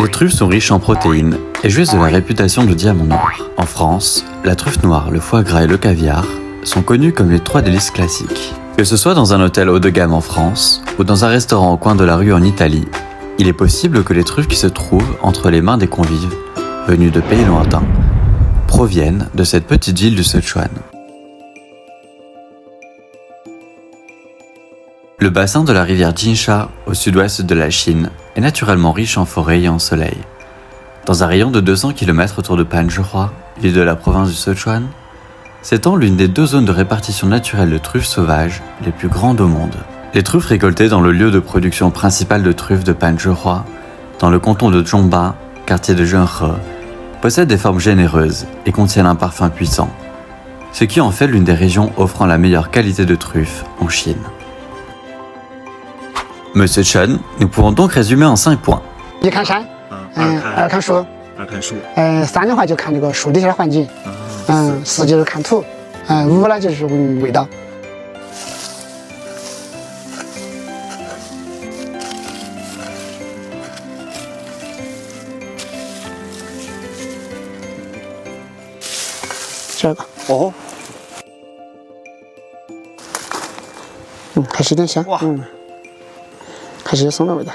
Les truffes sont riches en protéines et jouissent de la réputation de diamant noir. En France, la truffe noire, le foie gras et le caviar sont connus comme les 3 délices classiques. Que ce soit dans un hôtel haut de gamme en France ou dans un restaurant au coin de la rue en Italie, il est possible que les truffes qui se trouvent entre les mains des convives, venus de pays lointains, proviennent de cette petite ville du Sichuan. Le bassin de la rivière Jinsha, au sud-ouest de la Chine, est naturellement riche en forêt et en soleil. Dans un rayon de 200 km autour de Panzhihua, ville de la province du Sichuan, s'étend l'une des 2 zones de répartition naturelle de truffes sauvages les plus grandes au monde. Les truffes récoltées dans le lieu de production principal de truffes de Panzhihua, dans le canton de Zhongba, quartier de Zhenghe, possèdent des formes généreuses et contiennent un parfum puissant, ce qui en fait l'une des régions offrant la meilleure qualité de truffes en Chine. Monsieur Chen, nous pouvons donc résumer en 5 points. 一看山，二看树，3的话就看这个树底下的环境，4就是看土，5呢就是味道。这个哦，还是有点香，还是有松的味道。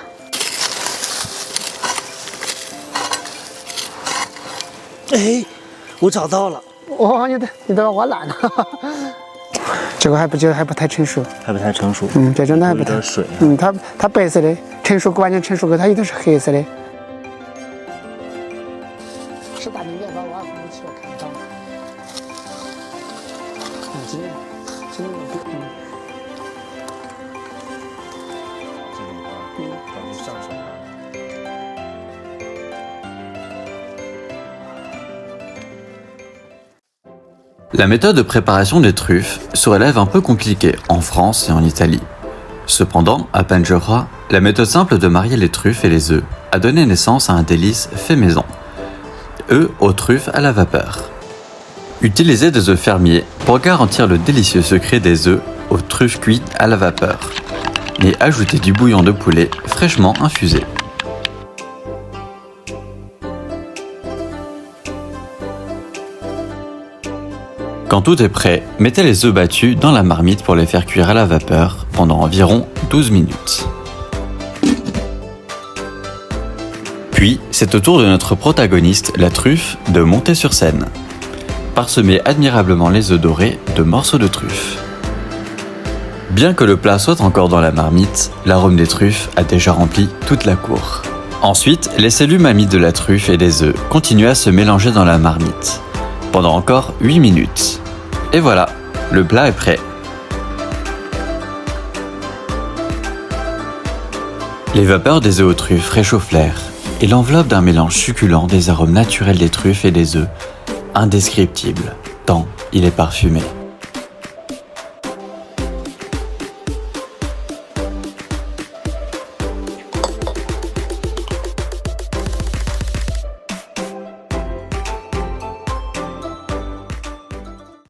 哎，我找到了，哦，你都挖烂了，这个还不太成熟，还不太成熟，这种的还不太，有点水，它白色的，完全成熟后它一定是黑色的。是大明面包，我服务器我看不到。今年La méthode de préparation des truffes se révèle un peu compliquée en France et en Italie. Cependant, à Panzhihua, la méthode simple de marier les truffes et les œufs a donné naissance à un délice fait maison. Œufs aux truffes à la vapeur. Utilisez des œufs fermiers pour garantir le délicieux secret des œufs aux truffes cuites à la vapeur. Et ajoutez du bouillon de poulet fraîchement infusé. Quand tout est prêt, mettez les œufs battus dans la marmite pour les faire cuire à la vapeur pendant environ 12 minutes. Puis, c'est au tour de notre protagoniste, la truffe, de monter sur scène. Parsemez admirablement les œufs dorés de morceaux de truffe. Bien que le plat soit encore dans la marmite, l'arôme des truffes a déjà rempli toute la cour. Ensuite, laissez l'umami de la truffe et des œufs continuer à se mélanger dans la marmite, pendant encore 8 minutes. Et voilà, le plat est prêt. Les vapeurs des œufs aux truffes réchauffent l'air et l'enveloppe d'un mélange succulent des arômes naturels des truffes et des œufs, indescriptible, tant il est parfumé.